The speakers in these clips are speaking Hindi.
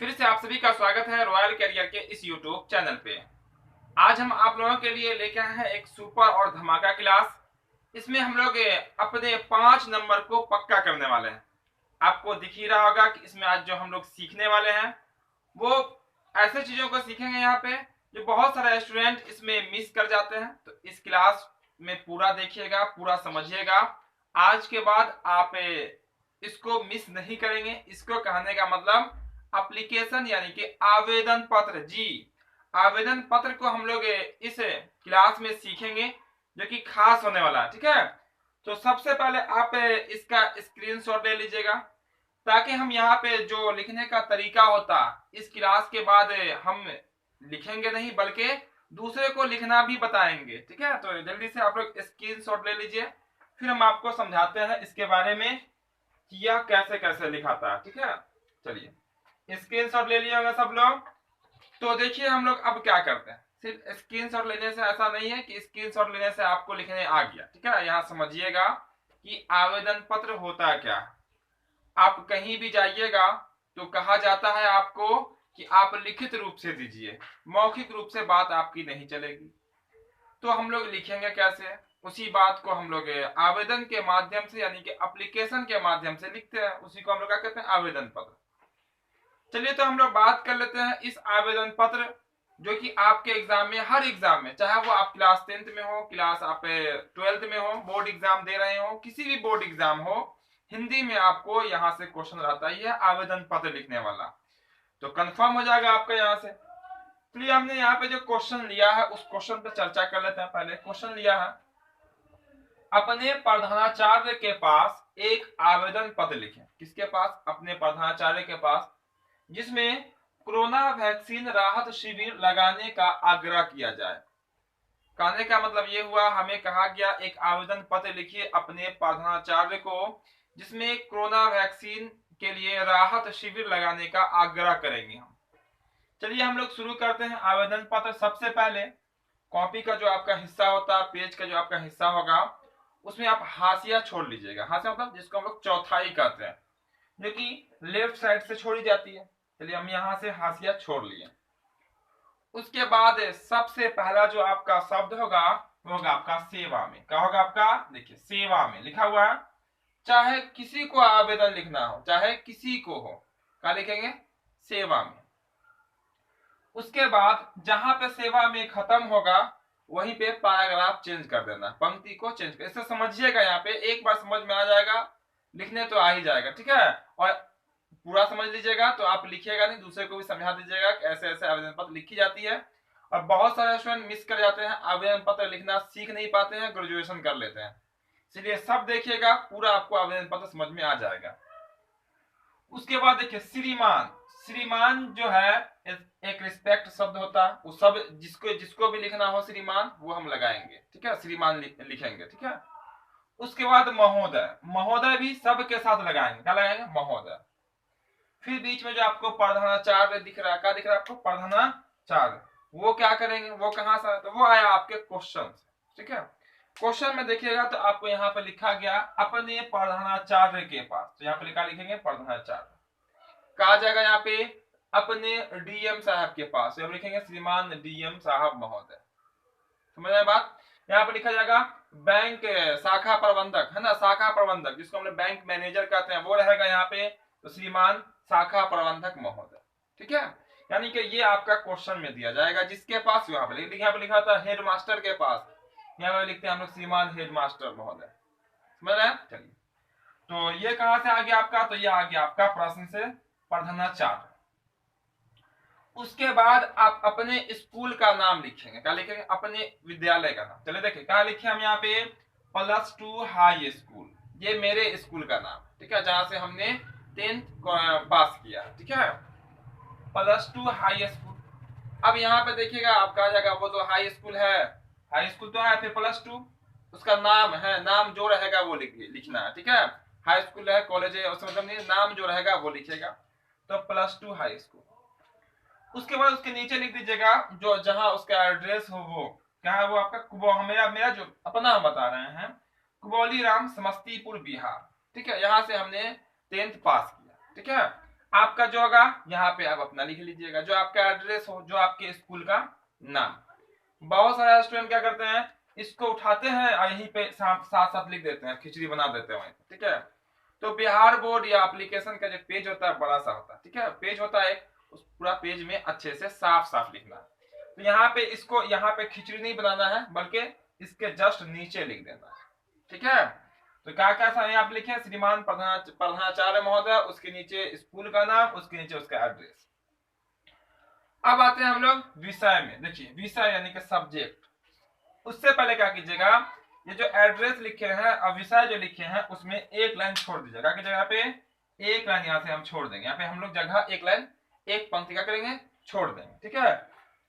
फिर से आप सभी का स्वागत है रॉयल कैरियर के इस यूट्यूब चैनल पे। आज हम आप लोगों के लिए लेके आए हैं एक सुपर और धमाका क्लास। इसमें हम लोग अपने 5 नंबर को पक्का करने वाले हैं। आपको दिख ही रहा होगा कि इसमें आज जो हम लोग सीखने वाले हैं वो ऐसे चीजों को सीखेंगे यहाँ पे जो बहुत सारे स्टूडेंट इसमें मिस कर जाते हैं। तो इस क्लास में पूरा देखिएगा, पूरा समझिएगा। आज के बाद आप इसको मिस नहीं करेंगे। इसको कहने का मतलब एप्लीकेशन यानी कि आवेदन पत्र। जी, आवेदन पत्र को हम लोग इस क्लास में सीखेंगे जो कि खास होने वाला है। ठीक है, तो सबसे पहले आप इसका स्क्रीनशॉट ले लीजिएगा ताकि हम यहाँ पे जो लिखने का तरीका होता इस क्लास के बाद हम लिखेंगे नहीं बल्कि दूसरे को लिखना भी बताएंगे। ठीक है, तो जल्दी से आप लोग स्क्रीनशॉट ले लीजिए, फिर हम आपको समझाते हैं इसके बारे में कि यह कैसे कैसे लिखाता है। ठीक है, चलिए स्क्रीनशॉट ले लिया होगा सब लोग। तो देखिए हम लोग अब क्या करते हैं। सिर्फ स्क्रीनशॉट लेने से ऐसा नहीं है कि स्क्रीनशॉट लेने से आपको लिखने आ गया। ठीक है, यहाँ समझिएगा कि आवेदन पत्र होता क्या है। आप कहीं भी जाइएगा तो कहा जाता है आपको कि आप लिखित रूप से दीजिए, मौखिक रूप से बात आपकी नहीं चलेगी। तो हम लोग लिखेंगे कैसे, उसी बात को हम लोग आवेदन के माध्यम से यानी कि एप्लीकेशन के माध्यम से लिखते हैं। उसी को हम लोग क्या कहते हैं, आवेदन पत्र। चलिए तो हम लोग बात कर लेते हैं इस आवेदन पत्र जो कि आपके एग्जाम में, हर एग्जाम में, चाहे वो आप क्लास 10th में हो, क्लास आप 12th में हो, बोर्ड एग्जाम दे रहे हो, किसी भी बोर्ड एग्जाम हो, हिंदी में आपको यहाँ से क्वेश्चन रहता ही है आवेदन पत्र लिखने वाला। तो कंफर्म हो जाएगा आपका यहाँ से। चलिए हमने यहाँ पे जो क्वेश्चन लिया है उस क्वेश्चन पे चर्चा कर लेते हैं। पहले क्वेश्चन लिया है, अपने प्रधानाचार्य के पास एक आवेदन पत्र लिखें। किसके पास? अपने प्रधानाचार्य के पास, जिसमें कोरोना वैक्सीन राहत शिविर लगाने का आग्रह किया जाए। कहने का मतलब ये हुआ, हमें कहा गया एक आवेदन पत्र लिखिए अपने प्रधानाचार्य को जिसमें कोरोना वैक्सीन के लिए राहत शिविर लगाने का आग्रह करेंगे हम। चलिए हम लोग शुरू करते हैं आवेदन पत्र। सबसे पहले कॉपी का जो आपका हिस्सा होता है, पेज का जो आपका हिस्सा होगा, उसमें आप हाशिया छोड़ लीजिएगा। हाशिया मतलब जिसको हम लोग चौथाई कहते हैं, जो कि लेफ्ट साइड से छोड़ी जाती है। चलिए हम यहाँ से हाशिया छोड़ लिए। उसके बाद सबसे पहला जो आपका शब्द होगा वो होगा आपका सेवा में। क्या होगा आपका? देखिए सेवा में लिखा हुआ है। चाहे किसी को आवेदन लिखना हो, चाहे किसी को हो, क्या लिखेंगे? सेवा में। उसके बाद जहां पे सेवा में खत्म होगा वहीं पे पैराग्राफ चेंज कर देना, पंक्ति को चेंज कर। इससे समझिएगा, यहाँ पे एक बार समझ में आ जाएगा, लिखने तो आ ही जाएगा। ठीक है, और पूरा समझ लीजिएगा तो आप लिखिएगा नहीं, दूसरे को भी समझा दीजिएगा कि ऐसे ऐसे आवेदन पत्र लिखी जाती है। और बहुत सारे स्टूडेंट मिस कर जाते हैं, आवेदन पत्र लिखना सीख नहीं पाते हैं, ग्रेजुएशन कर लेते हैं। इसलिए सब देखिएगा, पूरा आपको आवेदन पत्र समझ में आ जाएगा। उसके बाद देखिए श्रीमान। श्रीमान जो है एक रिस्पेक्ट शब्द होता है, वो सब जिसको भी लिखना हो श्रीमान वो हम लगाएंगे। ठीक है, श्रीमान लिखेंगे। ठीक है, उसके बाद महोदय। महोदय भी सब के साथ लगाएंगे। क्या लगाएंगे? महोदय। फिर बीच में जो आपको प्रधानाचार्य दिख रहा है, क्या दिख रहा है आपको? प्रधानाचार्य। वो क्या करेंगे? वो कहां से? तो वो आया आपके क्वेश्चन से। ठीक है, क्वेश्चन में देखिएगा तो आपको यहाँ पे लिखा गया अपने प्रधानाचार्य के पास। तो यहाँ पे लिखा लिखेंगे प्रधानाचार्य। कहा जाएगा यहाँ पे अपने डीएम साहब के पास, तो हम लिखेंगे श्रीमान डीएम साहब महोदय। समझ आए बात? यहाँ पे लिखा जाएगा बैंक शाखा प्रबंधक, है ना, शाखा प्रबंधक जिसको हम बैंक मैनेजर कहते हैं वो रहेगा यहाँ पे, तो श्रीमान शाखा प्रबंधक महोदय। ठीक है, यानी कि ये आपका क्वेश्चन में दिया जाएगा जिसके पास। यहाँ पे लिखा था हेड मास्टर के पास, यहाँ पे लिखते हैं हम लोग श्रीमान हेड मास्टर महोदय। समझ रहे हैं? चलिए, तो ये कहां से आ गया आपका? तो ये आ गया आपका प्रश्न से प्रधानाचार्य। उसके बाद आप अपने स्कूल का नाम लिखेंगे। क्या लिखेंगे? अपने विद्यालय का नाम। चलिए देखिए क्या लिखे हम यहाँ पे, +2 हाई स्कूल, ये मेरे स्कूल का नाम। ठीक है, जहां से हमने 10th पास किया। ठीक है, +2 हाई स्कूल। अब यहाँ पे देखिएगा आप कहा जाएगा वो तो हाई स्कूल है, हाई स्कूल तो है, फिर +2 उसका नाम है, नाम जो रहेगा वो लिखना है। ठीक है, हाई स्कूल है, कॉलेज है, उसका मतलब नहीं, नाम जो रहेगा वो लिखिएगा। तो +2 हाई स्कूल। उसके बाद उसके नीचे लिख दीजिएगा जो जहां उसका एड्रेस हो, वो क्या है? वो आपका मेरा जो अपना हम बता रहे हैं, कुबोली राम, समस्तीपुर बिहार। ठीक है, यहाँ से हमने 10th पास किया। ठीक है, आपका जो होगा यहाँ पे आप अपना लिख लीजिएगा, जो आपका एड्रेस हो, जो आपके स्कूल का नाम। बहुत सारे स्टूडेंट क्या करते हैं, इसको उठाते हैं और यहीं पे साथ साथ लिख देते हैं, खिचड़ी बना देते हैं, ठीक है। तो बिहार बोर्ड या एप्लीकेशन का जो पेज होता है बड़ा सा होता है, ठीक है, पेज होता है, उस पूरा पेज में अच्छे से साफ साफ लिखना है। तो यहाँ पे इसको यहाँ पे खिचड़ी नहीं बनाना है, बल्कि इसके जस्ट नीचे लिख देना है, ठीक है। तो क्या क्या सारे आप लिखे, श्रीमान प्रधानाचार्य महोदय, उसके नीचे स्कूल का नाम, उसके नीचे उसका एड्रेस। अब आते हैं हम लोग विषय में। देखिए विषय यानी कि सब्जेक्ट, उससे पहले क्या कीजिएगा, ये जो एड्रेस लिखे हैं और विषय जो लिखे हैं उसमें एक लाइन छोड़ दीजिएगा की जगह पे, एक लाइन यहाँ से हम छोड़ देंगे, यहाँ पे हम लोग जगह एक लाइन एक पंक्ति का करेंगे छोड़ देंगे, ठीक है।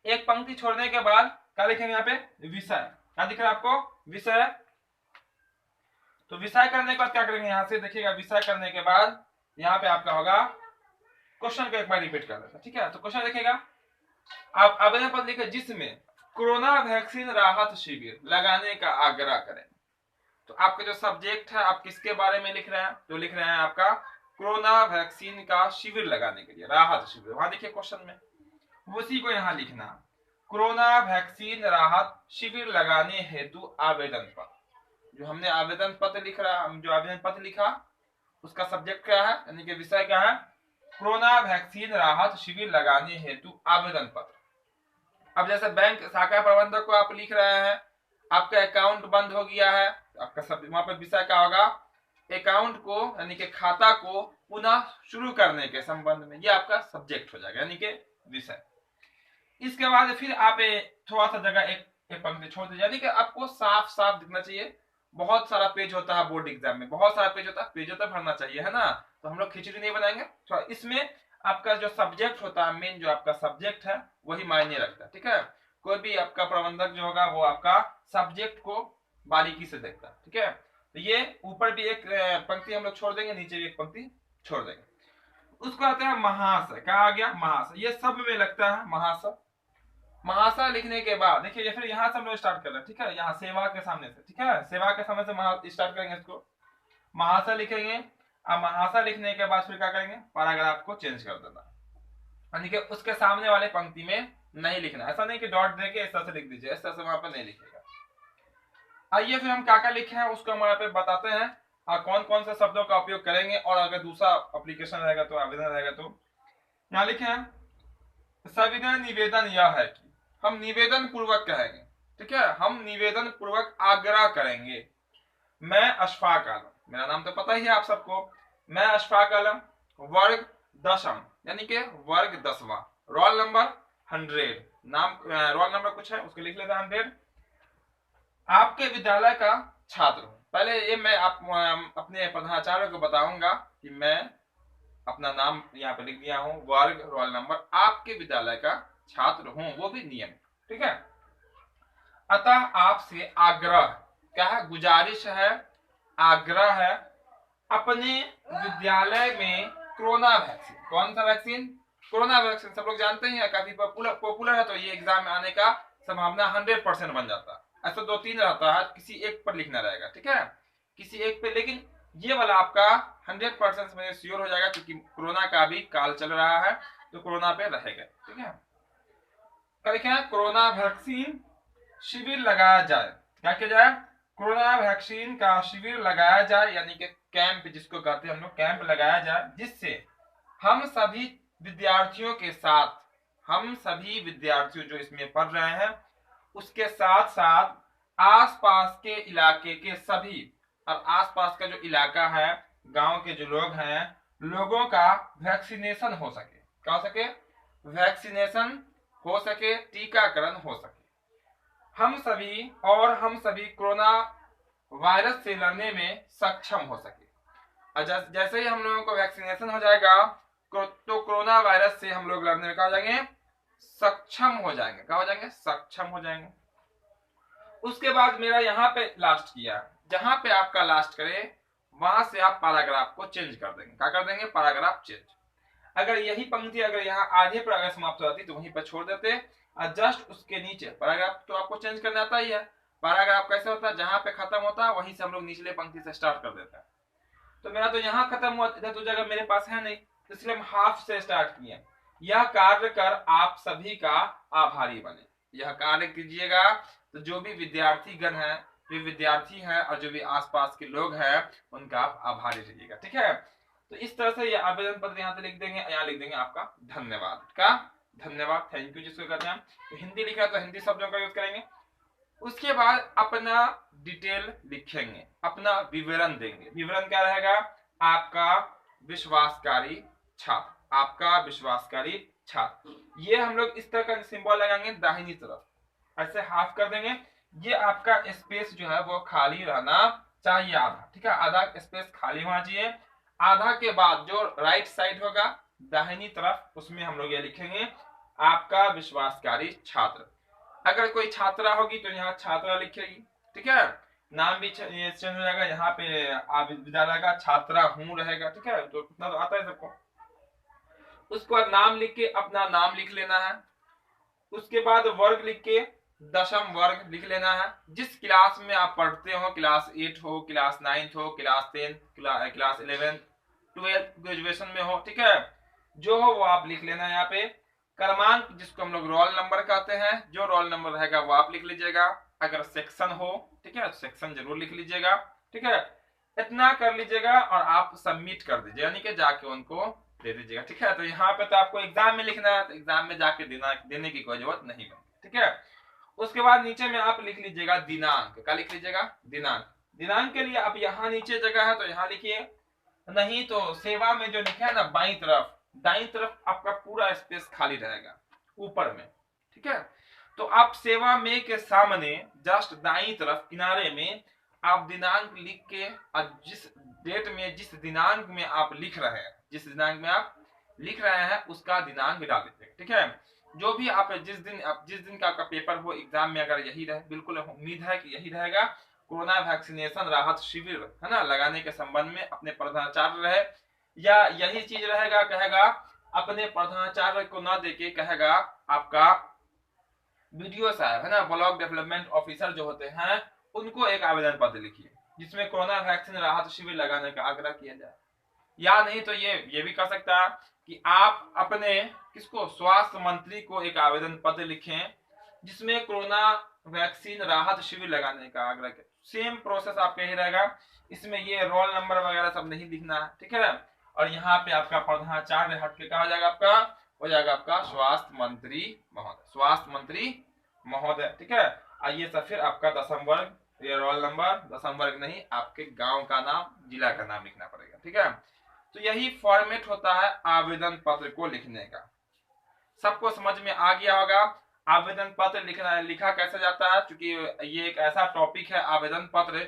एक पंक्ति छोड़ने के बाद क्या लिखेंगे यहाँ पे, विषय। क्या दिख रहा है आपको, विषय। तो विषय करने के बाद क्या करेंगे, यहाँ से देखिएगा, विषय करने के बाद यहाँ पे आपका होगा क्वेश्चन को एक बार रिपीट कर देता, ठीक है। तो क्वेश्चन देखिएगा, आप आवेदन पत्र लिखे जिसमें कोरोना वैक्सीन राहत शिविर लगाने का आग्रह करें। तो आपका जो सब्जेक्ट है, आप किसके बारे में लिख रहे हैं, तो लिख रहे हैं आपका कोरोना वैक्सीन का शिविर लगाने के लिए, राहत शिविर। वहां देखिए क्वेश्चन में, उसी को यहाँ लिखना, कोरोना वैक्सीन राहत शिविर लगाने हेतु आवेदन पत्र। जो हमने आवेदन पत्र लिख रहा, हम जो आवेदन पत्र लिखा उसका सब्जेक्ट क्या है, यानी कि विषय क्या है, कोरोना वैक्सीन राहत शिविर लगाने हेतु आवेदन पत्र। अब जैसे बैंक शाखा प्रबंधक को आप लिख रहे हैं, आपका अकाउंट बंद हो गया है, आपका सब वहां पर विषय क्या होगा, अकाउंट को यानी कि खाता को पुनः शुरू करने के संबंध में, ये आपका सब्जेक्ट हो जाएगा यानी कि विषय। इसके बाद फिर आप थोड़ा सा जगह एक पंक्ति छोड़ दीजिए, यानी कि आपको साफ साफ दिखना चाहिए। बहुत सारा पेज होता है बोर्ड एग्जाम में, बहुत सारा पेज होता है, पेज तो भरना चाहिए, है ना। तो हम लोग खिचड़ी नहीं बनाएंगे, तो इसमें आपका जो सब्जेक्ट होता है, मेन जो आपका सब्जेक्ट है वही मायने रखता है, ठीक है। कोई भी आपका प्रबंधक जो होगा वो आपका सब्जेक्ट को बारीकी से देखता है, ठीक है। तो ये ऊपर भी एक पंक्ति हम लोग छोड़ देंगे, नीचे भी एक पंक्ति छोड़ देंगे। उसको आते हैं महाशय। क्या आ गया, महाशय, ये सब में लगता है महाशय। महाशय लिखने के बाद देखिए, फिर यहाँ से हम लोग स्टार्ट कर रहे हैं, ठीक है, यहाँ सेवा के सामने से, ठीक है, सेवा के सामने से स्टार्ट करेंगे, इसको महाशय लिखेंगे। अब महाशय लिखने के बाद फिर क्या करेंगे, पैराग्राफ को चेंज कर देना, यानी कि उसके सामने वाले पंक्ति में नहीं लिखना। ऐसा नहीं कि डॉट देके इस तरह से लिख दीजिए, इस तरह से वहां पर नहीं लिखेगा। आइए फिर हम क्या क्या लिखे हैं उसको हम यहाँ पे बताते हैं, और कौन कौन से शब्दों का उपयोग करेंगे, और अगर दूसरा एप्लीकेशन रहेगा तो आवेदन रहेगा। तो यहाँ लिखे हैं, सविनय निवेदन यह है कि हम निवेदन पूर्वक कहेंगे, ठीक है, हम निवेदन पूर्वक आग्रह करेंगे। मैं अशफाक आलम, मेरा नाम तो पता ही है आप सबको, मैं अशफाक आलम, वर्ग 10वीं यानी कि वर्ग 10वां, रोल नंबर 100, नाम रोल नंबर कुछ है उसको लिख लेते हैं 100, आपके विद्यालय का छात्र हूं। पहले ये मैं अपने प्रधानाचार्य को बताऊंगा कि मैं अपना नाम यहाँ पे लिख दिया हूं, वर्ग रोल नंबर, आपके विद्यालय का छात्र हूं, वो भी नियम, ठीक है। अतः आपसे आग्रह, क्या है, गुजारिश है, आग्रह है, अपने विद्यालय में कोरोना वैक्सीन, कौन सा वैक्सीन, कोरोना वैक्सीन, सब लोग जानते हैं, काफी पॉपुलर है, तो ये एग्जाम में आने का संभावना 100% बन जाता है। ऐसा 2-3 रहता है, किसी एक पर लिखना रहेगा, ठीक है, किसी एक पे, लेकिन ये वाला आपका 100% में श्योर हो जाएगा, क्योंकि कोरोना का भी काल चल रहा है, तो कोरोना पे रहेगा, ठीक है। क्या लिखे हैं, कोरोना वैक्सीन शिविर लगाया जाए, क्या किया जाए, कोरोना वैक्सीन का शिविर लगाया जाए, यानी कि कैंप जिसको कहते हैं हम लोग, कैंप लगाया जाए, जिससे हम सभी विद्यार्थियों के साथ, हम सभी विद्यार्थियों जो इसमें पढ़ रहे हैं उसके साथ साथ आसपास के इलाके के सभी, और आसपास का जो इलाका है, गांव के जो लोग हैं, लोगों का वैक्सीनेशन हो सके, क्या हो सके, वैक्सीनेशन हो सके, टीकाकरण हो सके, हम सभी कोरोना वायरस से लड़ने में सक्षम हो सके। और जैसे ही हम लोगों को वैक्सीनेशन हो जाएगा तो कोरोना वायरस से हम लोग लड़ने में क्या हो जाएंगे, सक्षम हो जाएंगे, क्या हो जाएंगे, सक्षम हो जाएंगे। उसके बाद मेरा यहाँ पे लास्ट किया, जहां पे आपका लास्ट करे वहां से आप पैराग्राफ को चेंज कर देंगे, क्या कर देंगे, पैराग्राफ चेंज। अगर यही पंक्ति अगर यहाँ आधे पर अगर समाप्त हो जाती तो वहीं पर छोड़ देते, और जस्ट उसके नीचे पैराग्राफ तो आपको चेंज करना आता ही है। पैराग्राफ कैसे होता है, जहां पे खत्म होता है वहीं से हम लोग निचले पंक्ति से स्टार्ट कर देते हैं। तो मेरा तो यहाँ खत्म हुआ, इधर तो जगह मेरे पास है नहीं, इसलिए हम हाफ से स्टार्ट किए। यह कार्य कर आप सभी का आभारी बने। यह कार्य कीजिएगा तो जो भी विद्यार्थी गण है, जो विद्यार्थी हैं और जो भी आसपास के लोग हैं उनका आप आभारी रहिएगा। ठीक है, तो इस तरह से ये आवेदन पत्र यहाँ पे लिख देंगे, यहाँ लिख देंगे आपका धन्यवाद का, धन्यवाद, थैंक यू जिसको कहते हैं। तो हिंदी लिखा तो हिंदी शब्दों का यूज करेंगे। उसके बाद अपना डिटेल लिखेंगे, अपना विवरण देंगे। विवरण क्या रहेगा? आपका विश्वासकारी छात्र, आपका विश्वासकारी छात्र। ये हम लोग इस तरह का सिंबल लगाएंगे दाहिनी तरफ, ऐसे हाफ कर देंगे। ये आपका स्पेस जो है वो खाली रहना चाहिए आधा। ठीक है, आधा स्पेस खाली होना चाहिए। आधा के बाद जो राइट साइड होगा दाहिनी तरफ, उसमें हम लोग ये लिखेंगे आपका विश्वासकारी छात्र। अगर कोई छात्रा होगी तो यहाँ छात्रा लिखेगी। ठीक है, नाम भी चेंज हो जाएगा, यहाँ पे विद्यालय का छात्रा हूँ रहेगा। ठीक है, तो इतना तो आता है सबको। उसके बाद नाम लिख के अपना नाम लिख लेना है। उसके बाद वर्ग लिख के दशम वर्ग लिख लेना है। जिस क्लास में आप पढ़ते हो, क्लास 8 हो, क्लास 9 हो, क्लास 10, क्लास 11, 12 ग्रेजुएशन में हो, ठीक है, जो हो वो आप लिख लेना है। यहाँ पे क्रमांक जिसको हम लोग रोल नंबर कहते हैं, जो रोल नंबर रहेगा वो आप लिख लीजिएगा। अगर सेक्शन हो, ठीक है, सेक्शन जरूर लिख लीजिएगा। ठीक है, इतना कर लीजिएगा और आप सबमिट कर दीजिए, यानी कि जाके उनको दे दीजिएगा। ठीक है, तो यहाँ पे तो आपको एग्जाम में लिखना है, तो एग्जाम में जाके देने की कोई जरूरत नहीं बनती। ठीक है, उसके बाद नीचे में आप लिख लीजिएगा दिनांक। क्या लिख लीजिएगा? दिनांक। दिनांक के लिए आप यहाँ नीचे जगह है तो यहाँ लिखिए, नहीं तो सेवा में जो लिखा है ना बाईं तरफ, दाईं तरफ आपका पूरा स्पेस खाली रहेगा ऊपर में। ठीक है, तो आप सेवा में के सामने जस्ट दाईं तरफ किनारे में आप दिनांक लिख के, जिस डेट में, जिस दिनांक में आप लिख रहे हैं, जिस दिनांक में आप लिख रहे हैं उसका दिनांक डाल दीजिएगा। ठीक है, जो भी आप जिस दिन का आपका पेपर हो एग्जाम में, अगर यही रहे, बिल्कुल उम्मीद है कि यही रहेगा, कोरोना वैक्सीनेशन राहत शिविर है ना लगाने के संबंध में अपने प्रधानाचार्य रहे, या यही चीज रहेगा, कहेगा अपने प्रधानाचार्य को ना देके कहेगा आपका वीडियो साहब है ना, ब्लॉक डेवलपमेंट ऑफिसर जो होते हैं, उनको एक आवेदन पत्र लिखिए जिसमें कोरोना वैक्सीन राहत शिविर लगाने का आग्रह किया जाए। या नहीं तो ये भी कर सकता है कि आप अपने किसको, स्वास्थ्य मंत्री को एक आवेदन पत्र लिखें जिसमें कोरोना वैक्सीन राहत शिविर लगाने का आग्रह करें। सेम प्रोसेस आपका ही रहेगा, इसमें ये रोल नंबर वगैरह सब नहीं लिखना है। ठीक है, और यहाँ पे आपका प्रधानाचार्य हट के कहा जाएगा, आपका हो जाएगा आपका स्वास्थ्य मंत्री महोदय, स्वास्थ्य मंत्री महोदय। ठीक है, आइए सब फिर आपका दशम वर्ग, ये रोल नंबर, दशम वर्ग नहीं, आपके गांव का नाम, जिला का नाम लिखना पड़ेगा। ठीक है, तो यही फॉर्मेट होता है आवेदन पत्र को लिखने का। सबको समझ में आ गया होगा आवेदन पत्र लिखा कैसे जाता है, क्योंकि ये एक ऐसा टॉपिक है आवेदन पत्र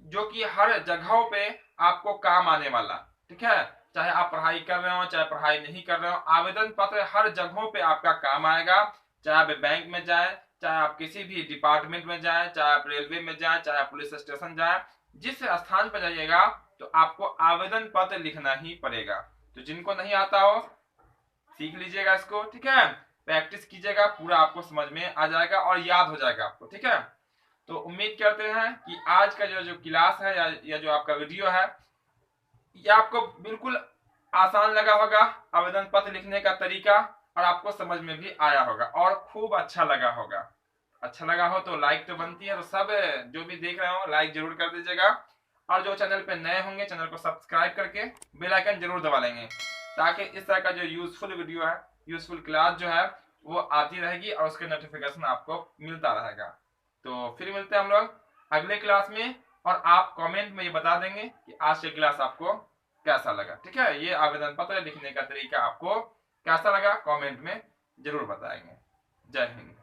जो कि हर जगहों पे आपको काम आने वाला। ठीक है, चाहे आप पढ़ाई कर रहे हो, चाहे पढ़ाई नहीं कर रहे हो, आवेदन पत्र हर जगहों पे आपका काम आएगा। चाहे आप बैंक में जाए, चाहे आप किसी भी डिपार्टमेंट में जाए, चाहे आप रेलवे में जाए, चाहे आप पुलिस स्टेशन जाए, जिस स्थान पर जाइएगा तो आपको आवेदन पत्र लिखना ही पड़ेगा। तो जिनको नहीं आता हो सीख लीजिएगा इसको। ठीक है, प्रैक्टिस कीजिएगा, पूरा आपको समझ में आ जाएगा और याद हो जाएगा आपको। ठीक है, तो उम्मीद करते हैं कि आज का जो क्लास है या जो आपका वीडियो है, ये आपको बिल्कुल आसान लगा होगा आवेदन पत्र लिखने का तरीका, और आपको समझ में भी आया होगा और खूब अच्छा लगा होगा। अच्छा लगा हो तो लाइक तो बनती है, तो सब जो भी देख रहे हो लाइक जरूर कर दीजिएगा, और जो चैनल पे नए होंगे चैनल को सब्सक्राइब करके बेल आइकन जरूर दबा लेंगे, ताकि इस तरह का जो यूजफुल वीडियो है, यूजफुल क्लास जो है वो आती रहेगी और उसके नोटिफिकेशन आपको मिलता रहेगा। तो फिर मिलते हैं हम लोग अगले क्लास में, और आप कमेंट में ये बता देंगे कि आज की क्लास आपको कैसा लगा। ठीक है, ये आवेदन पत्र लिखने का तरीका आपको कैसा लगा, कमेंट में जरूर बताएंगे। जय हिंद।